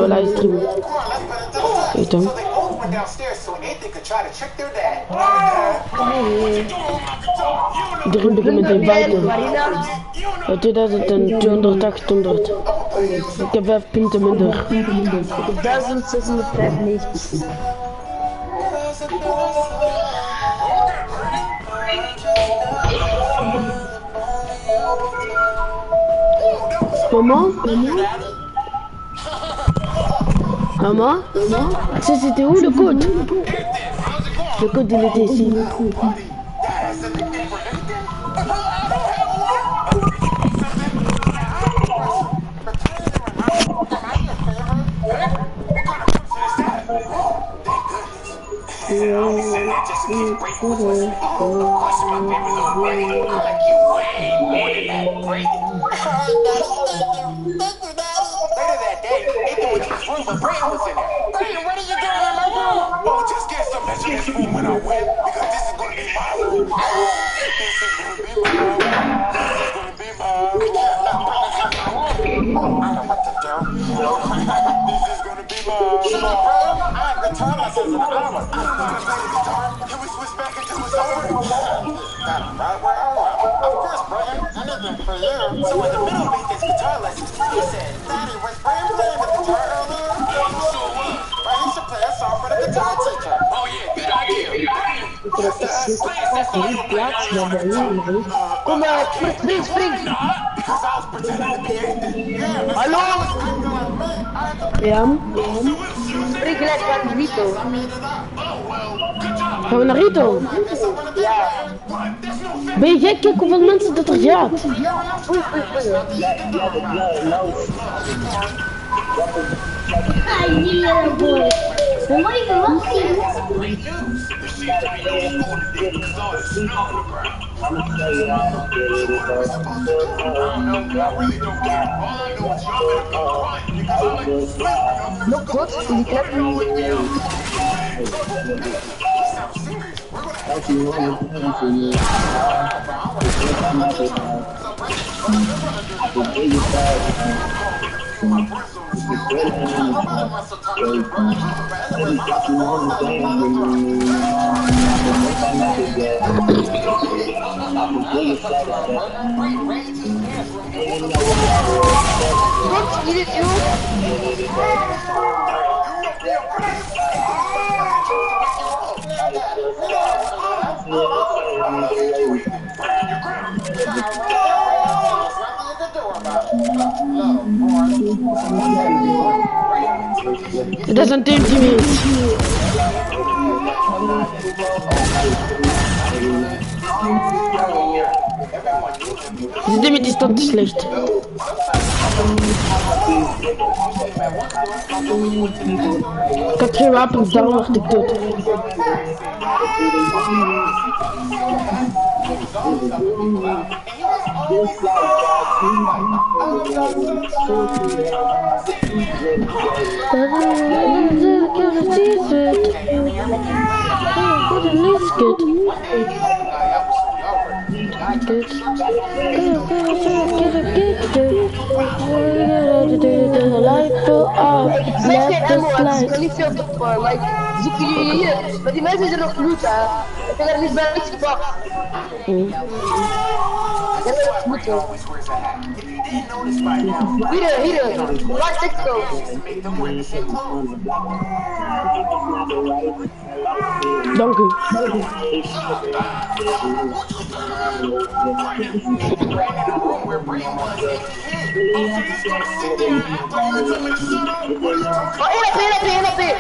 livestream. Weet hem. Iedereen begint met een buiten. 2200, 800. Ik heb 5 punten minder. Ik heb 1695. Maman? Maman? Ça c'était où le code? Le code il était ici. But Brandon was in there. Brandon, what are you doing in my room? Oh, just get some measurements from when I went, because this is going to be my room. This is going to be my room. This is going to be my room. I don't know what to do. This is going to be my room. Shut up, bro. I have guitar lessons in an hour. I'm going to play the guitar. Can we switch back until it's over? Right where I am. Of course, Brian. Anything for you. So in the middle of this guitar lessons, he said, Daddy, was Brian playing the guitar earlier? He should play a song for the guitar teacher. Oh yeah, good idea. Kom maar, spring. Hallo? Ja? Spring gelijk naar Rito. Gaan we naar Rito? Ja. Ben je gek? Kijk hoeveel mensen dat er gaat. Hi, little boy. What are you looking? Nog wat? Die klep. Wat? Hier is Dat is een teamteam. Dit is toch te slecht. Ik had geen wapens, daarom word ik dood. Ik kan niet veel op voor, maar ik zoek jullie hier. Maar die mensen zijn nog bloed, hè. Ik heb er niet bij iets gepakt. Dat is echt goed, hoor. Hier, waar is TikTok? Dank u. Oh, één op één.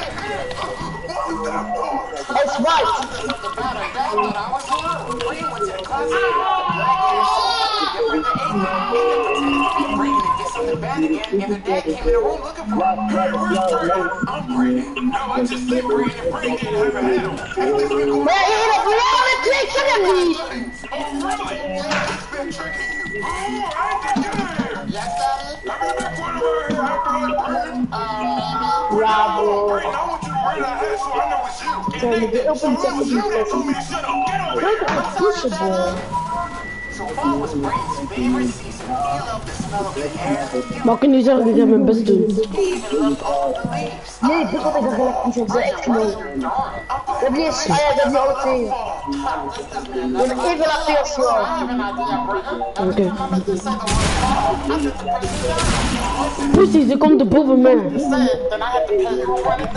It's white. And the dad came in the room looking for him. Hey, where's Brandon? I'm Brandon. No, I just think Brandon didn't have a handle. Hey, let's be cool. Maar hier op click van hem niet. He's been tricking you. Oh, I did get in here. Yes, Daddy? I'm in that corner right here. Acting like Brandon. Bravo. Brandon, I want you to wear that hat so I know it's you. Zo, je bent op een Told me to shut up. Get over here. Look at the pushen, bro. So fall was Brandon's favorite season. Maar kan je zeggen, ik heb mijn best doen. Nee, dit wat ik er gelijk niet op. Dat is echt gewoon. Dat is, dat is alle twee. Dat is even laten als wel. Oké. Precies, er komt er boven mij. Then I have to pay you $20.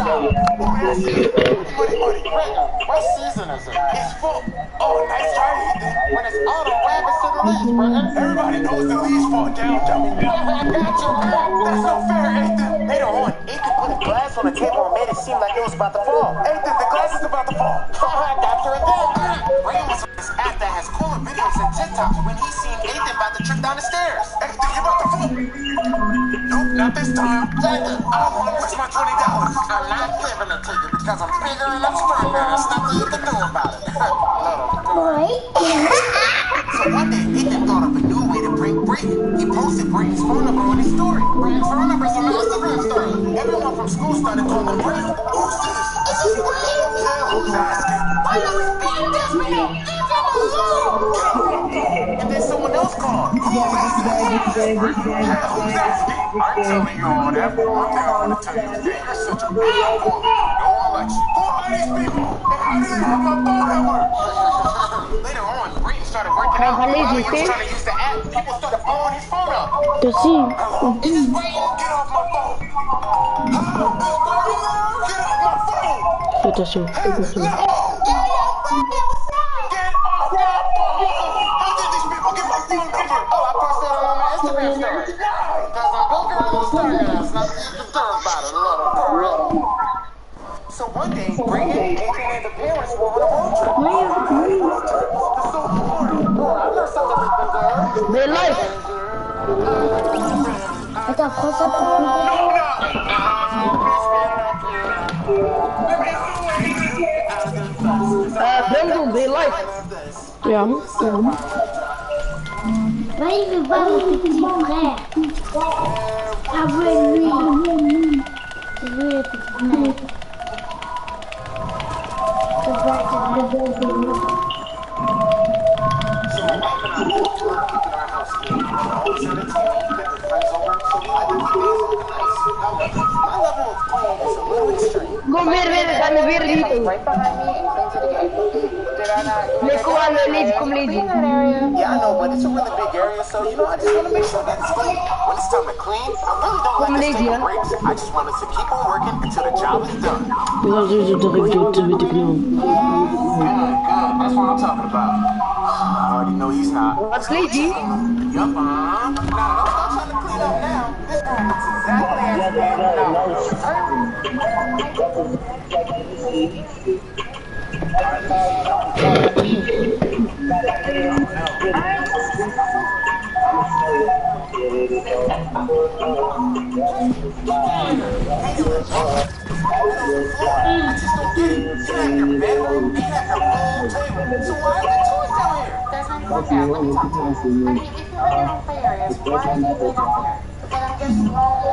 What season is it? It's full. Oh, nice try, Ethan. When it's autumn, what happens to the leaves, brother? Everybody knows the leaves fall down, Johnny. I got you. That's not fair, Ethan. Later on, Ethan put a glass on the table and made it seem like it was about to fall. Ethan, the glass is about to fall. I got you again. Ray was on this app that has cooler videos than TikTok when he seen Ethan about to trip down the stairs. Ethan, you about to fall. Nope, not this time. Ethan, where's my $20? I'm not giving it to you because I'm bigger and I'm stronger. There's nothing you can do about it. So one day, Ethan thought of a new way to prank Brayden. He posted Brayden's phone number on his story. Brayden's phone number is on the Instagram story. Everyone from school started calling Brayden. Who's this? Is this Brayden? Yeah, who's asking? Why does this being this me? And then someone else called. Who is this? Yeah, who's asking? I'm telling you all that, but one thing I want to tell you is that you're such a bad boy. No one likes you. Who are these people? And how do they have my phone number? Later on, Brayden started working out. While he was trying to use the app, people started blowing his phone up. Dus zie. Is this Brayden? Get off my phone. Hello, is this Brayden? Get off my phone. Dit is zo. No. Get off my phone. How did these people get my phone number? Oh, I posted it on my Instagram story. Because I'm bigger and I'm stronger. There's nothing you can do about it, little girl. So one day, Brayden, Adrian, and the parents were on a road trip. The so boring. Oh, I learned something from there. They like. Attends, prends ça pour Brandon, they like. Ja. Mais il veut voir mon petit frère. Ah ouais, lui. C'est lui le petit frère. C'est vrai, c'est lui. Kom weer, gaan we weer lieten. Nee, kom aan, Lady, kom Lady. Yeah, I know, but it's a really big area, so you know, I just want to make sure that it's clean. When it's time to clean, I really don't like to take breaks. I just want us to keep on working until the job is done. We gaan sowieso direct door te weten knal. Good, that's what I'm talking about. I already know he's not. What's Lady? Yup, Now, don't start trying to clean up now. This room looks exactly as I just don't get it. You have your bedroom, you have your whole table. So why are there toys down here? There's no one there. Let me talk to you. I mean, if you live in play areas, why do you live up here? Because I'm just lonely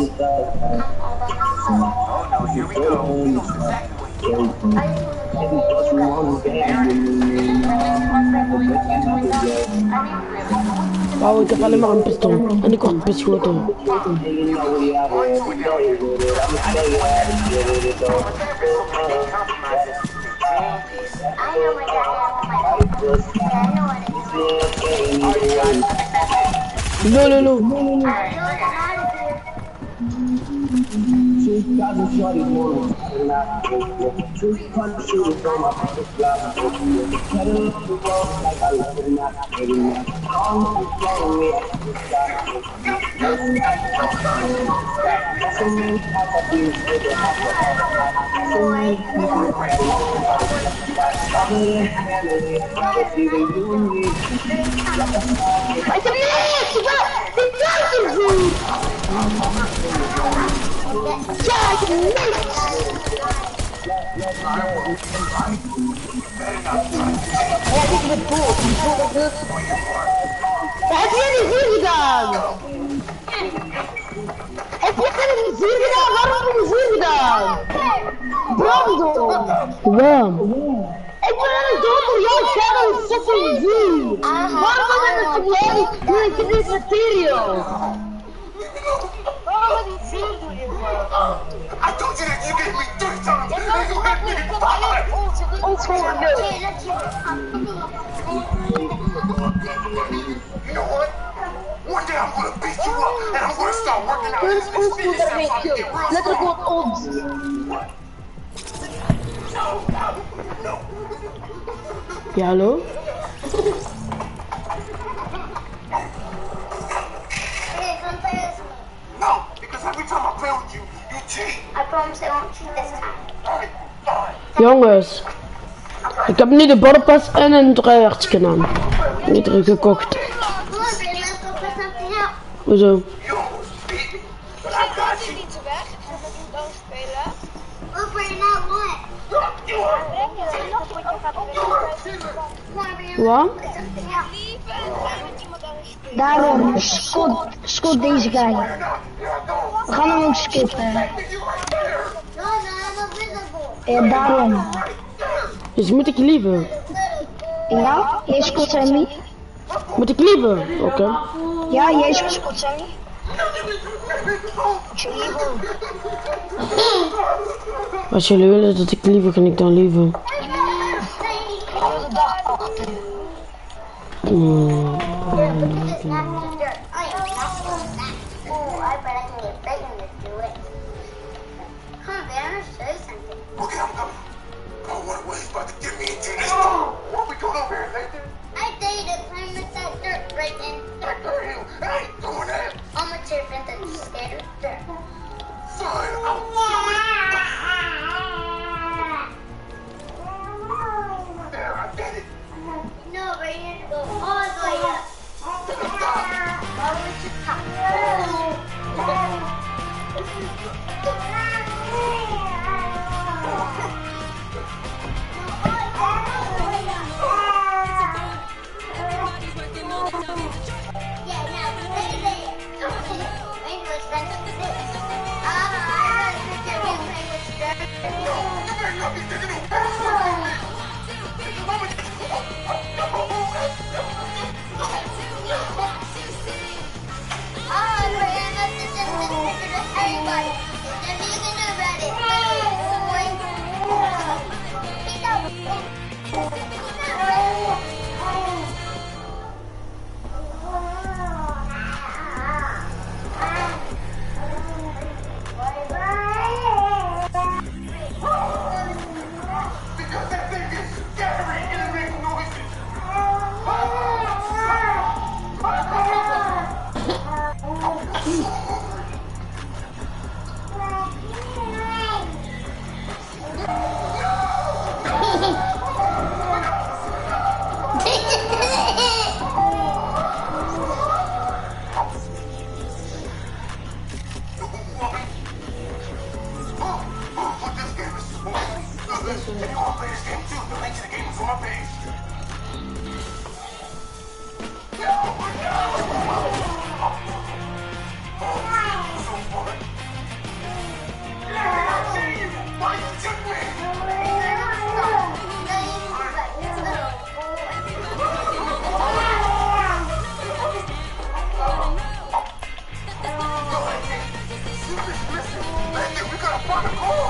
upstairs. I'm all by myself. Oh no, here we go. He knows exactly what he's doing. I just want to be with you guys. If it makes you more friendly, you can join them. I mean, really. Wauw, ik heb alleen maar een pistool. En ik word beschoten. One, two, down here. I know my dad and my people. Yeah, I know what it is. No. Alright, look, I'm out of here. Heb je niet zien gedaan? Heb je niet zien gedaan? Waarom heb je niet zien gedaan? Brandon! Waarom? Heb ben een dood jou, Shadow is fucking rude. Waarom ben ik van jij? Ik heb dit material. Waarom ben ik veel doen je bro? I told you that you gave me 3 times and you hit me 5. Ons gewoon leuk. You know what? One day I'm gonna beat you up and I'm gonna start working out. Dit is ons goed dat ik kill. Letterlijk wat ons. Ja, hallo? No, because every time I play with you, you cheat. I promise I won't cheat this time. Alright, fine. Jongens. Ik heb niet de baddenpas en een tryhardskin aan. Niet teruggekocht. Come on, baby, let's go put something out. Hoezo? You almost beat me, but I got you. Niet weg, zodat ik kan spelen. We'll bring out what? You are. Come on, baby, Wat? put something out. Lieve en zijn met iemand anders spelen. Daarom, Scott deze guy. We gaan hem ook skippen. No, no, I'm invisible. Ja, daarom. Dus moet ik lieven? Ja, jij is Scott Sammy. Moet ik lieven? Oké. Ja, jij is Scott Sammy. Als jullie willen dat ik liever, ga ik dan liever. Oh, I bet I can get Megan to do it. Come on, baby, I'm gonna show you something. Okay, I'm coming. Oh, what he's about to get me into this store. What we doing over here, Nathan? I dare you to climb with that dirt right in. I ain't doing that. I'm a serpent that's scared of dirt. Fine, I'll do it. There, I did it. No, but you have to go all the way up. All the way to the top. Yeah, now, stay there. English, that's this. Because that thing is scary and it makes noises. But this game is smooth. If you want to play this game too, the link to the game is on my page. So fun. I see you. Why you took me? Listen, Nathan, we gotta find a car.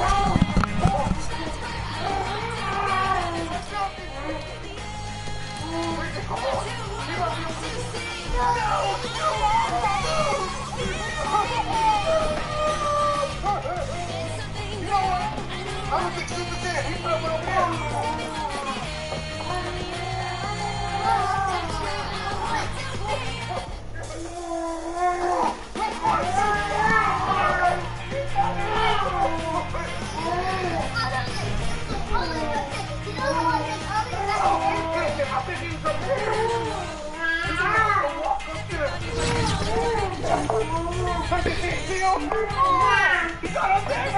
I don't think Super's in. He's not gonna win. I think he was up there. He's about to walk up there. I can see him. He got up there.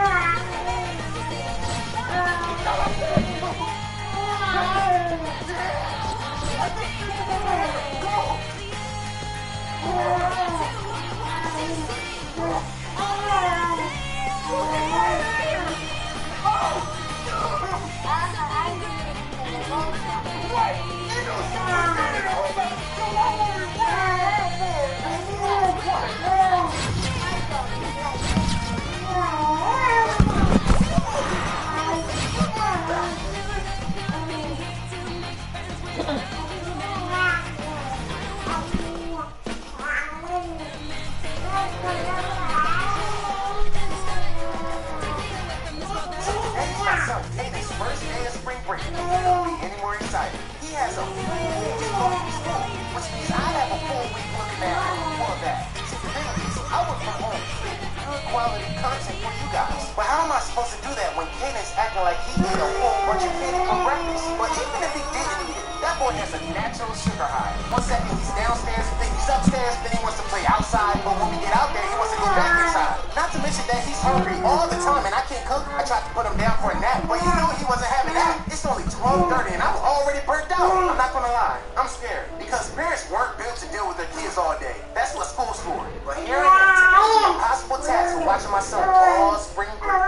acting like he ate a whole bunch of cake for breakfast. But even if he didn't eat it, that boy has a natural sugar high. One second he's downstairs, then he's upstairs, then he wants to play outside, but when we get out there, he wants to go back inside. Not to mention that he's hungry all the time, and I can't cook. I tried to put him down for a nap, but you know he wasn't having that. It's only 12:30, and I'm already burnt out. I'm not gonna lie, I'm scared, because parents weren't built to deal with their kids all day. That's what school's for. But here I am, taking the impossible task of watching my son all spring break.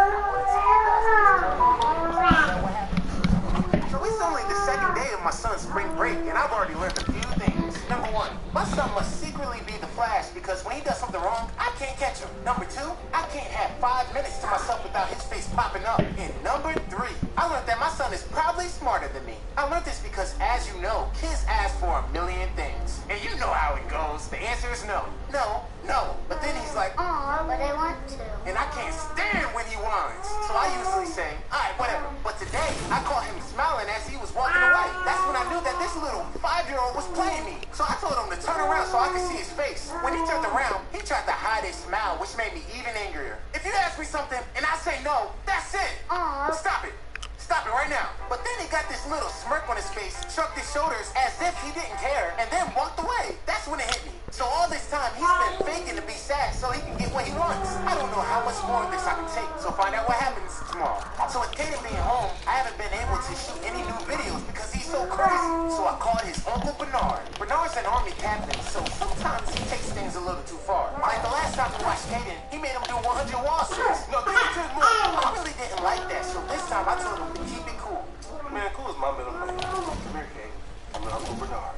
So it's only the second day of my son's spring break, and I've already learned a few things. Number one, my son must secretly be the Flash, because when he does something wrong, I can't catch him. Number two, I can't have 5 minutes to myself without his face popping up. And number three, I learned that my son is probably smarter than me. I learned this because, as you know, kids ask for a million things. And you know how it goes. The answer is no. No, no. But then he's like, Aw, but I want to. and I can't stand when he whines. So I usually say, all right, whatever. But today, I caught him smiling as he was walking away. That's when I knew that this little 5-year-old was playing me. So I told him to turn around so I could see his face. When he turned around, he tried to hide his smile, which made me even angrier. If you ask me something and I say no, that's it. Aw. Stop it. Stop it right now. But then he got this little smirk on his face, shrugged his shoulders as if he didn't care, and then walked away. That's when it hit me. So all this time, he's been faking to be sad so he can get what he wants. I don't know how much more of this I can take, so find out what happens tomorrow. So with Kaden being home, I haven't been able to shoot any new videos because he's so crazy. So I called his uncle Bernard. Bernard's an army captain, so sometimes he takes things a little too far. Like the last time we watched Kaden, he made him do 100 wall sits. No, do 10 more. I really didn't like that, so this time I told him to keep it cool. Man, cool is my middle name. Come here, Kate. I'm Uncle Bernard.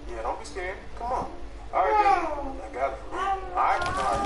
Yeah, don't be scared. Come on. All right, baby. I got it for you. All right, Bernard.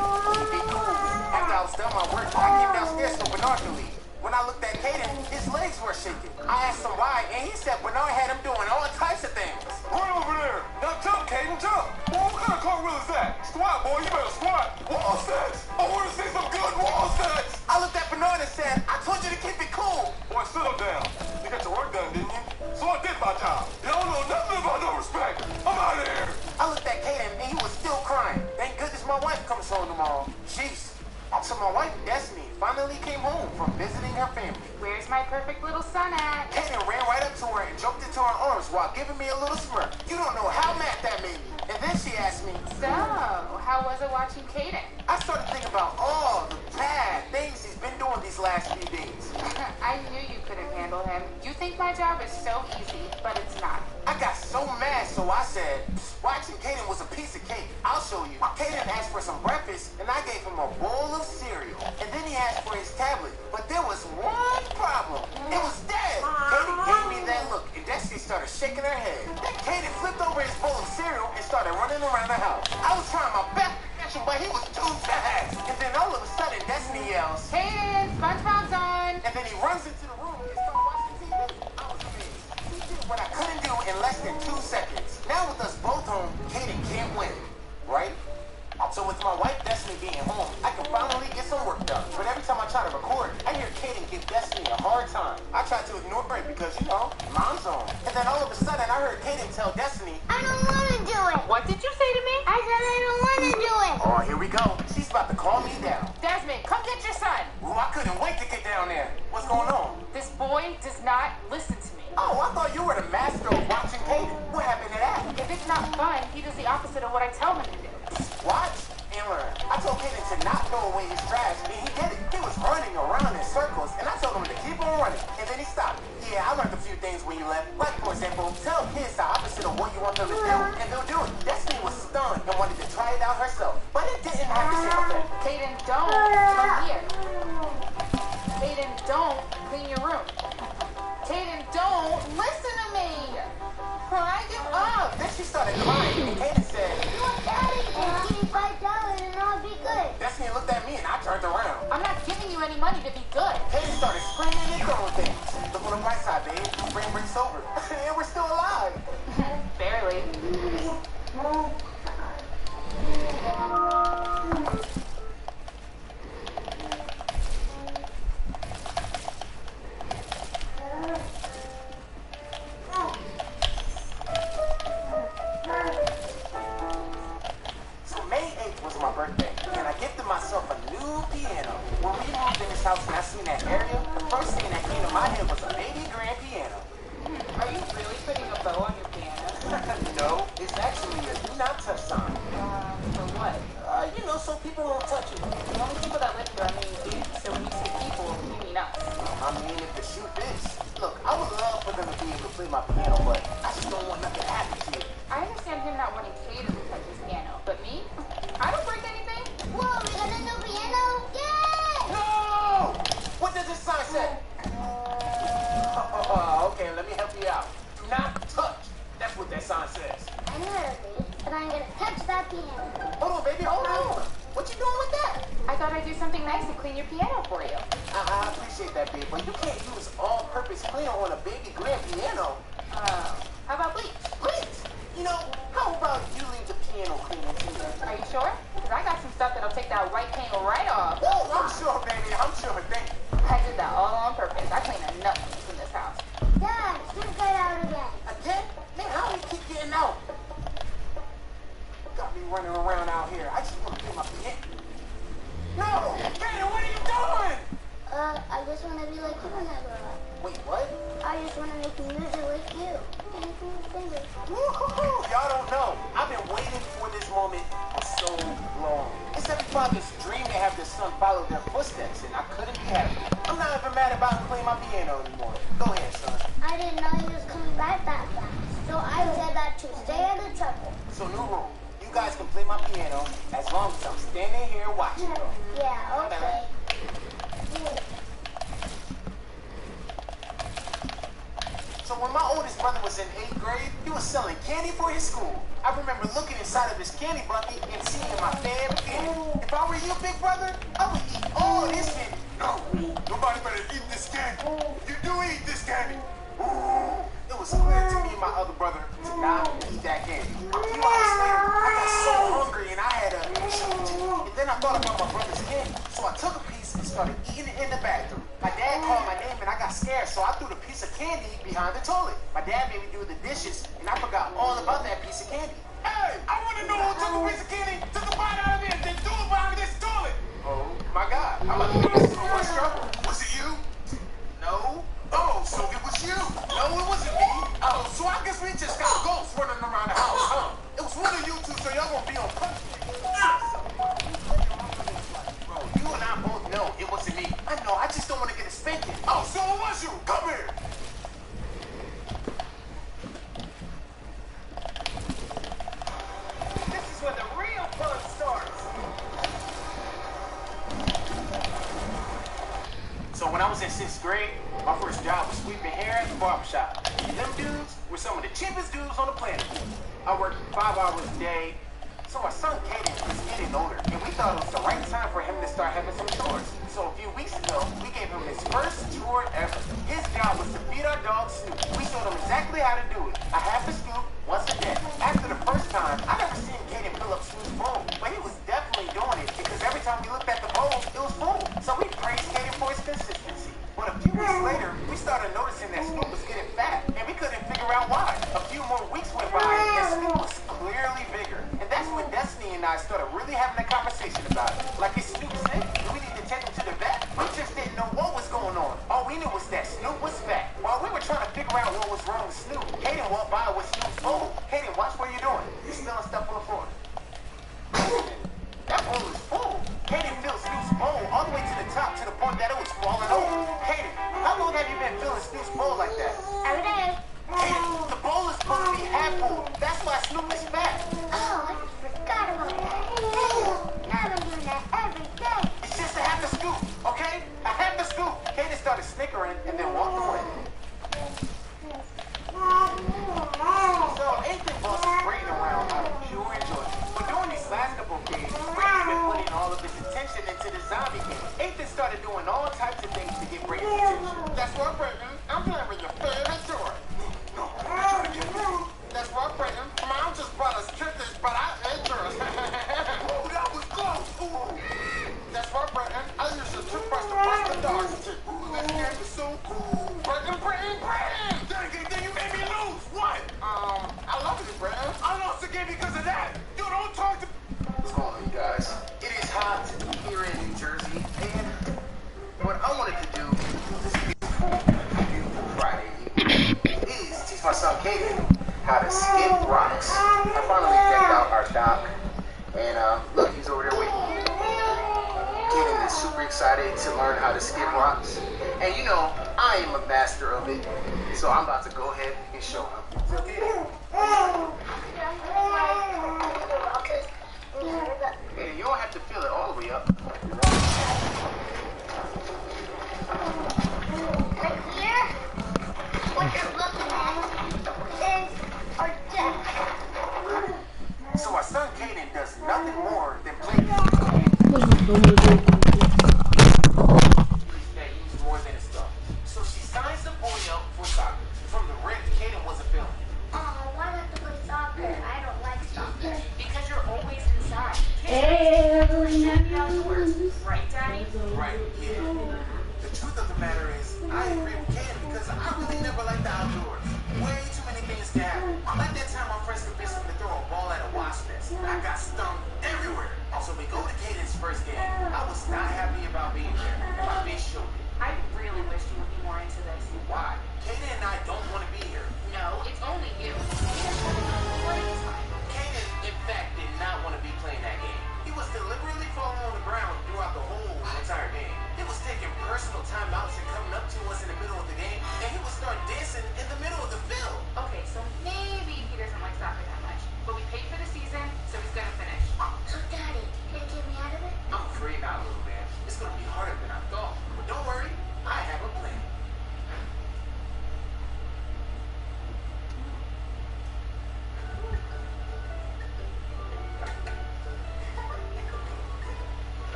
Be cool. After I was done my work, I came downstairs so Bernard could leave. When I looked at Kaden, his legs were shaking. I asked him why, and he said Bernard had him doing all types of things. Right over there. Now jump, Kaden, jump. Boy, what kind of cartwheel is that? Squat, boy. You better squat. Wall sets. I want to see some good wall sets. I looked at Bernard and said, I told you to keep it cool. Boy, sit him down. You got your work done, didn't you? So I did my job. Y'all know nothing about no respect. I'm out of here. I looked at Kaden, and he was still crying. Thank goodness my wife comes home tomorrow. Jeez. So my wife, Destiny, finally came home from visiting her family. Where's my perfect little son at? Kaden ran right up to her and jumped into her arms while giving me a little smirk. You don't know how mad that made me. And then she asked me, So, how was it watching Kaden? I started thinking about all the bad things he's been doing these last few days. I knew you couldn't handle him. You think my job is so easy, but it's not. I got so mad, so I said, watching Kaden was a piece of cake. I'll show you. Kaden asked for some breakfast, and I gave him a bowl of cereal. And then he asked for his tablet. But there was one problem. It was dead. Kaden gave me that look, and Destiny started shaking her head. Then Kaden flipped over his bowl of cereal and started running around the house. I was trying my best to catch him, but he was too fast. And then all of a sudden, Destiny yells, Kaden, SpongeBob's on! and then he runs into the room and starts watching TV. I was amazed. He did what I couldn't do in less than 2 seconds. Now with us both home, Kaden can't win, right? So with my wife Destiny being home, I can finally get some work done. But every time I try to record, I hear Kaden give Destiny a hard time. I try to ignore it because, you know, mom's home. And then all of a sudden, I heard Kaden tell Destiny, I don't want to do it. What did you say to me? I said I don't want to do it. oh, here we go. She's about to calm me down. Desmond, come get your son! Ooh, I couldn't wait to get down there. What's going on? This boy does not listen to me. Oh, I thought you were the master of watching Kaden. What happened to that? If it's not fun, he does the opposite of what I tell him to do. Watch and learn. I told Kaden to not throw away his trash, and he did it. He was running around in circles, and I told him to keep on running, and then he stopped. Yeah, I learned a few things when you left. Like, for example, tell kids the opposite of what you want them to do, and they'll do it. Destiny was stunned and wanted to try it out herself, but it didn't have the same effect. Kaden, don't come here. Kaden, don't clean your room. Kaden, don't listen to me. I give up. Then she started crying, and Kaden said, Look, Daddy, just give me $5 and I'll be good. Destiny looked at me, and I turned around. I'm not giving you any money to be good. Kaden started screaming and throwing things. Look on the bright side, babe. Spring break's over, and we're still alive. Barely. So May 8th was my birthday, and I gifted myself a new piano. When we moved in this house and I seen that area, the first thing that came to my truth is, look, I would love for them to be able to play my piano, but I just don't want nothing to happen to it. I understand him not wanting Kaden to touch his piano, but me? I don't break anything. Whoa, we got a new piano? Yeah! No! What does this sign say? Okay, let me help you out. Do not touch. That's what that sign says. I know how to read, but I'm gonna touch that piano. Hold on, baby, hold on. What you doing with that? I thought I'd do something nice to clean your piano for you. I appreciate that, babe, but you can't use all-purpose cleaner on a baby grand piano. How about bleach? Please. You know, how about you leave the piano cleaner to me? Are you sure? Because I got some stuff that'll take that white paint right off. Oh, I'm sure, baby. I'm sure. Thank you. I did that all on purpose. I clean enough in this house. Dad, let's get out again. Again? Man, how do you keep getting out? Got me running around out here. I just want to get my piano. No! Kaden, what are you doing? I just want to be like you whenever. Wait, what? I just want to make music like you. And fingers. Woo-hoo-hoo. Y'all don't know. I've been waiting for this moment for so long. It's every father's dream to have their son follow their footsteps, and I couldn't be happier. I'm not even mad about playing my piano anymore. Go ahead, son. I didn't know he was coming back that fast. So I said that to stay out of trouble. So new rule. You guys can play my piano as long as I'm standing here watching. Yeah, okay. So when my oldest brother was in 8th grade, he was selling candy for his school. I remember looking inside of his candy bucket and seeing my favorite candy. If I were you, big brother, I would eat all this candy. No, nobody better eat this candy. You do eat this candy. Ooh. It was clear to me and my other brother to not eat that candy. A few hours later, I got so hungry and I had a and then I thought about my brother's candy. So I took a piece and started eating it in the bathroom. My dad called my name and I got scared, so I threw the piece of candy behind the toilet. My dad made me do the dishes and I forgot all about that piece of candy. Hey, I want to know who took a piece of candy, took a bite out of it, and then threw it behind this toilet. Oh my God, I'm about to get so much trouble. Was it you? No. Oh, so it was you. No, it wasn't me. Oh, so I guess we just got ghosts running around the house, huh? It was one of you two, so y'all gonna be on punishment. Bro, you and I both know it wasn't me. I know, I just don't want to get a spanking. Oh, so it was you. Come here. This is where the real fun starts. So when I was in 6th grade, my first job was sweeping hair at the barbershop. Them dudes were some of the cheapest dudes on the planet. I worked 5 hours a day. So my son Kaden was getting older, and we thought it was the right time for him to start having some chores. So a few weeks ago, we gave him his first chore ever. His job was to feed our dog Snoop. We showed him exactly how to do it. A half a scoop, once a day. After the first time, I never seen Kaden fill up Snoop's bowl, but he was definitely doing it because every time we looked at the bowl, it was full. So we praised Kaden for his consistency. But a few weeks later, we started noticing that Snoop was getting fat, and we couldn't figure out why. A few more weeks went by, and Snoop was clearly bigger. And that's when Destiny and I started really having a conversation about it. Like, is Snoop sick? Do we need to take him to the vet? We just didn't know what was going on. All we knew was that Snoop was fat. While we were trying to figure out what was wrong with Snoop, Kaden walked by with Snoop's bowl. Kaden, watch what you're doing. You're spilling stuff on the floor. That bowl was full. Kaden filled Snoop's bowl all the way to the top to the point that it was falling over. Kaden, how long have you been filling Snoop's bowl like that? Every day. Kaden, the bowl is supposed to be half full. That's why Snoop is fat. Oh, I forgot about that. I've been doing that every day. It's just a half a scoop, okay? A half a scoop. Kaden started snickering and then walked away. So, anything boss is brain around out of pure enjoyment. But during these last couple of days, Brayden's been putting all of his attention into the zombie game. Ethan started doing all types of things to get Brayden's attention. That's right, Brayden. I'm playing with your favorite toy. No, you're trying to get me. That's right, Brayden. Mom just brought us cookies, but I ate yours. Oh, that was close. Ooh. That's right, Brayden. I used your toothbrush to brush the dog's teeth. Ooh, this game is so cool. Brayden. Dang it, then you made me lose. What? I love you, Brayden. I lost the game because of that. You don't talk to... What's going on, you guys? It is hot here in New Jersey, and what I wanted to do this beautiful Friday evening is teach my son Kaden how to skip rocks. I finally decked out our dock, and look, he's over there waiting. Kaden is super excited to learn how to skip rocks. And you know, I am a master of it. So I'm about to go ahead and show him. So, hey, you don't have to fill it all the way up. Right here, what you're looking at is our deck. So our son Kaden does nothing more than play more than his stuff. So she signs the boy up for soccer. From the rip, Kaden wasn't feeling it. Why not to play soccer? I don't like soccer. Because you're always inside. Kids, outdoors. Right, Daddy? Right, yeah. The truth of the matter is, I agree with Kaden because I really never liked the outdoors. Way too many things can happen. Like that time my friends convinced me to throw a ball at a wasp nest. I got stung everywhere. So we go to Kaden's first game. I was not happy about being there. And my face showed it. I really wish you would be more into this. Why? Kaden and I don't want to be here. No, it's only you. Kaden, in fact, did not want to be playing that game. He was deliberately falling on the ground throughout the whole entire game. He was taking personal timeouts and coming up to us in the middle of the game, and he would start dancing in the middle of the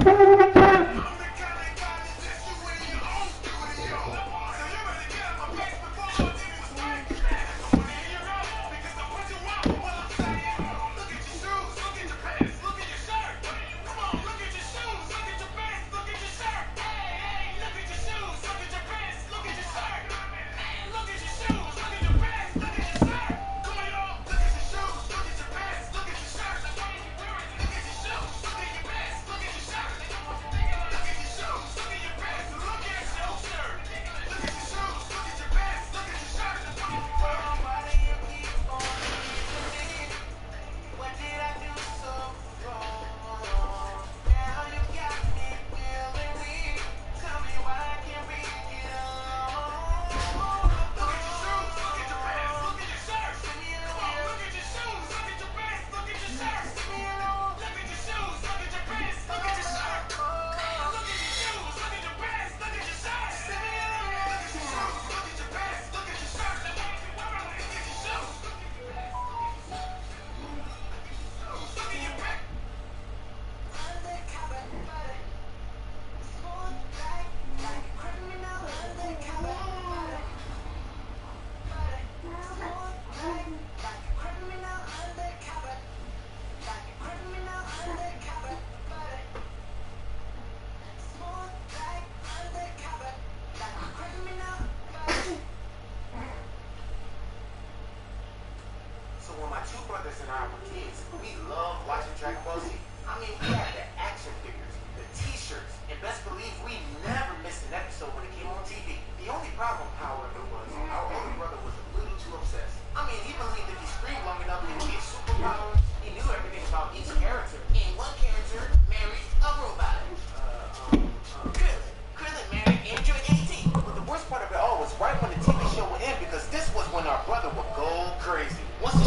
Bye.